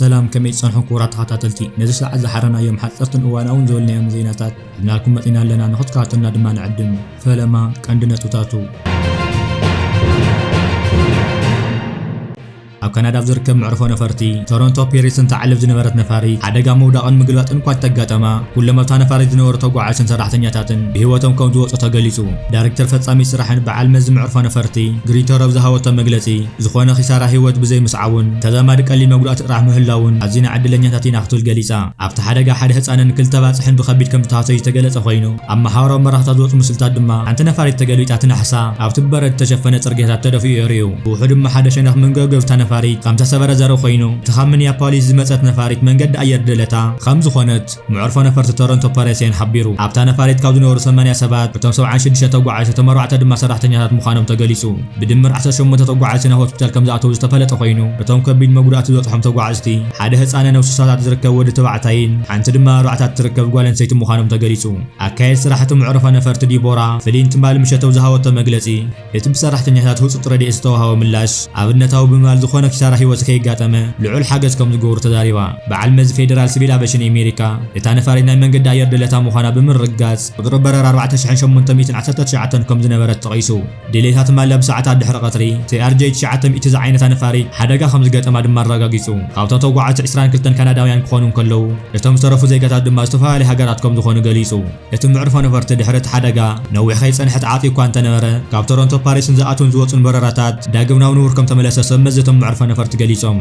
سلام كميت صنحو كورات خاتاتلتي نزل ساعة زحرنا يوم حصرتن اواناون زولنا يوم زيناتات نالكم متينا لنا نخد كاتلنا دمان عدم فلما كاندنا توتاتو ኣብ ካናዳ ዝርከብ ምዕርፎ ነፈርቲ ቶሮንቶ ፔሪስን ተዓልፍ ዝነበረት ነፋሪት ሓደጋ መውደቕን ምግልባጥን እኳ ተጋጠማ ኩሎም ኣብታ ነፋሪት ዝነበሩ ተጓዓዝትን ሰራሕተኛታትን ብህይወቶም ከም ዝወፁ ተገሊጹ። ዳይሬክተር ፈጻሚ ስራሕን በዓል መዚ ምዕርፎ ነፈርቲ ግሪቶር ኣብ ዝሃወቶ መግለጺ ዝኾነ ኺሳራ ህይወት ብዘይ ምስዓውን ተዛማዲ ቀሊል መጉዳእቲ ጥራሕ ምህላውን ኣዝና ዕድለኛታት ኢና ክትብል ገሊጻ። ኣብቲ ሓደጋ ሓደ ህፃንን ክልተ ባፅሕን ብኸቢድ ከም ዝተሃሰዩ ዝተገለጸ ኮይኑ ኣብ ማሕበራዊ መራኽብታት ዝወፁ ምስልታት ድማ ሓንቲ ነፋሪት ተገልቢጣ ትናሕሳ ኣብቲ በረድ ተሸፈነ ጽርግያታት ተደፊኡ የርእዩ። ብውሑ ድማ ሓደ ሸነኽ መንገብገብታ ነፋሪት ከምታ ሰበረ ዘረው ኮይኑ ተኻምን ፖሊስ ዝመፀት ነፋሪት መንገዲ ኣየር ደለታ ከም ዝኾነት ምዕርፎ ነፈርቲ ቶሮንቶ ፓሬስን ሓቢሩ። ኣብታ ነፋሪት ካብ ዝነበሩ 80 ሰባት እቶም 76 ተጓዓዝቲ ተመርዓተ ድማ ሰራሕተኛታት ምዃኖም ተገሊጹ። ብድምር 18 ተጓዓዝቲ ናብ ሆስፒታል ከም ዝኣተው ዝተፈለጠ ኮይኑ እቶም ከቢድ መጉዳእቲ ዝበፅሖም ተጓዓዝቲ ሓደ ህፃንን ኣብ 6 ሰዓታት ዝርከብ ወዲ ተባዕታይን ሓንቲ ድማ 4 ትርከብ ጓል ኣንስተይቲ ምዃኖም ተገሊጹ። ኣካየድ ስራሕቲ ምዕርፎ ነፈርቲ ዲቦራ ፍሊንት ማል ምሸተው ዝሃወቶ መግለጺ እቲ ብሰራሕተኛታት ህፁፅ ረድኤት ዝተዋሃቦ ምላሽ ኣብነታዊ ብማል ዝኾነ ኪሳራ ህይወት ከይጋጠመ ልዑል ሓገዝ ከም ዝገብሩ ተዛሪባ። በዓል መዚ ፌደራል ሲቪል ኣቪዬሽን ኣሜሪካ እታ ነፋሪት ናይ መንገዲ ኣየር ደለታ ምዃና ብምርግጋጽ ቁጥሪ በረራ 4819 ከም ዝነበረት ተቐይሱ። ድሌታት ማለ ብሰዓታት ድሕሪ ቀትሪ TRJ 900 ዝዓይነታ ነፋሪት ሓደጋ ከም ዝገጠማ ድማ ኣረጋጊጹ። ካብቶም ተጓዓዝቲ 22 ካናዳውያን ክኾኑ ከለዉ እቶም ዝተረፉ ዜጋታት ድማ ዝተፈላለዩ ሃገራት ከም ዝኾኑ ገሊጹ። እቲ ምዕርፎ ነፈርቲ ድሕሪ እቲ ሓደጋ ነዊሕ ከይጸንሐት ዓፂ እኳ እንተነበረ ካብ ቶሮንቶ ፓሪስን ዝኣትውን ዝወፁን በረራታት ዳግም ናብ ንቡር ከም ተመለሰ ሰብ መዚ እቶም ምዕርፎ ነፈርቲ ገሊጾም።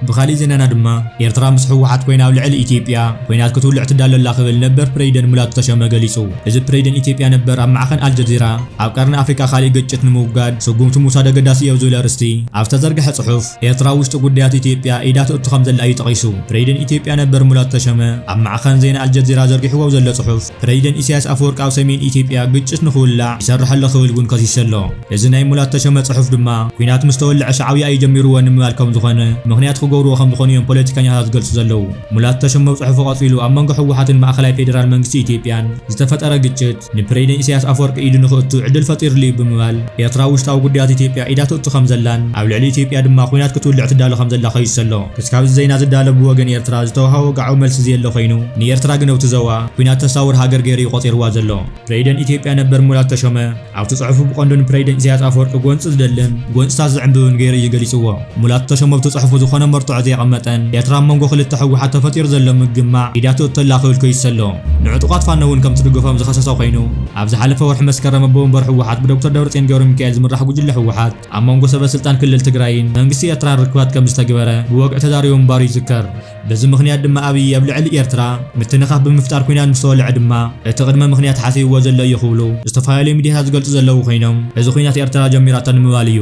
بخالي زيننا دما ኤርትራ ምስ ህወሓት ኮይና ኣብ ልዕሊ ኢትዮጵያ ኮይናት ክትውልዕ ትዳለላ ክብል ነበር ፕሬዚደንት ሙላቱ ተሸመ ገሊጹ። እዚ ፕሬዚደንት ኢትዮጵያ ነበር ኣብ ማዕኸን አልጀዚራ ኣብ ቀርኒ ኣፍሪካ ካሊእ ግጭት ንምውጋድ ስጉምቲ ሙሳ ደገዳሲ እዩ ዝብል ኣርስቲ ኣብ ዝተዘርግሐ ጽሑፍ ኤርትራ ውሽጢ ጉዳያት ኢትዮጵያ ኢዳ ትእቱ ከም ዘላ እዩ ጠቒሱ። ፕሬዚደንት ኢትዮጵያ ነበር ሙላቱ ተሸመ ኣብ ማዕኸን ዜና አልጀዚራ ዘርጊሕዎ ዘሎ ጽሑፍ ፕሬዚደንት ኢሳያስ ኣፈወርቂ ኣብ ሰሜን ኢትዮጵያ ግጭት ንኽውላዕ ይሰርሕ ኣሎ ክብል እውን ከሲሱ ኣሎ። እዚ ናይ ሙላቱ ተሸመ ጽሑፍ ድማ ኩናት ምስ ተወልዐ ሻዕብያ እዩ ጀሚርዎ ንምባል ከም ዝኾነ ምኽንያት ክገብርዎ ከም ዝኾኑ እዮም ፖለቲከኛታት ዝገልጹ ዘለዉ። ሙላቱ ተሸመ ጽሑፉ ቀፂሉ ኣብ መንጎ ህወሓትን ማእኸላይ ፌደራል መንግስቲ ኢትዮጵያን ዝተፈጠረ ግጭት ንፕሬዚደንት ኢሳያስ ኣፈወርቂ ኢዱ ንኽእቱ ዕድል ፈጢሩሉ ብምባል ኤርትራ ውሽጣዊ ጉዳያት ኢትዮጵያ ኢዳ ትእቱ ከም ዘላን ኣብ ልዕሊ ኢትዮጵያ ድማ ኩናት ክትውልዕ ትዳሎ ከም ዘላ ከይሱ ኣሎ። ክሳብ ዜና ዝዳለ ብወገን ኤርትራ ዝተዋሃቦ ጋዓው መልሲ ዘየለ ኮይኑ ንኤርትራ ግን ኣብቲ ዘዋ ኩናት ተሳውር ሃገር ገይሩ ይቆፂርዋ ዘሎ። ፕሬዚደንት ኢትዮጵያ ነበር ሙላቱ ተሸመ ኣብቲ ጽሑፉ ብቐንዱ ንፕሬዚደንት ኢሳያስ ኣፈወርቂ ጎንፂ ዝደልን ጎንፅታት ዝዕንብብን ገይሩ እዩ ገሊጽዎ። ሙላቱ ተሸመ ኣብቲ ጽሑፉ ዝኾነ መርትዖ ዘይቐመጠን ኤርትራ መንጎ ክልተ ህወሓት ተፈጢሩ ዘሎ ምግማዕ ኢዳ ትእቱላ ክብል ከይሱ ኣሎ። ንዕጡቓት ፋኖ እውን ከም ትድግፎም ዝኸሰሰ ኮይኑ ኣብ ዝሓለፈ ወርሒ መስከረም ኣቦወንበር ህወሓት ብዶክተር ደብረጽዮን ገብረ ሚካኤል ዝምራሕ ጉጅለ ህወሓት ኣብ መንጎ ሰበስልጣን ክልል ትግራይን መንግስቲ ኤርትራን ርክባት ከም ዝተገበረ ብወግዒ ተዛሪቡ እምባሩ ይዝከር። በዚ ምኽንያት ድማ ኣብይ ኣብ ልዕሊ ኤርትራ ምትንኻፍ ብምፍጣር ኩናት ምስ ተወልዐ ድማ እቲ ቅድመ ምኽንያት ሓሲብዎ ዘሎ እዩ ክብሉ ዝተፈላለዩ ሚድያታት ዝገልጹ ዘለዉ ኮይኖም እዚ ኩናት ኤርትራ ጀሚራቶ ንምባል እዩ።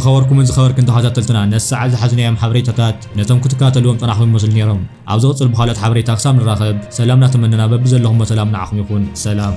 خبركم من خبركم تحدثتنا نسعى زحزنايام حبريتات نتم كتكاتلوم طناحهم مسل نيرهم عاوز اوصل بخالات حبريتات سام نراقب سلامنا تمننا ببز اللهم سلام نعاكم يكون سلام.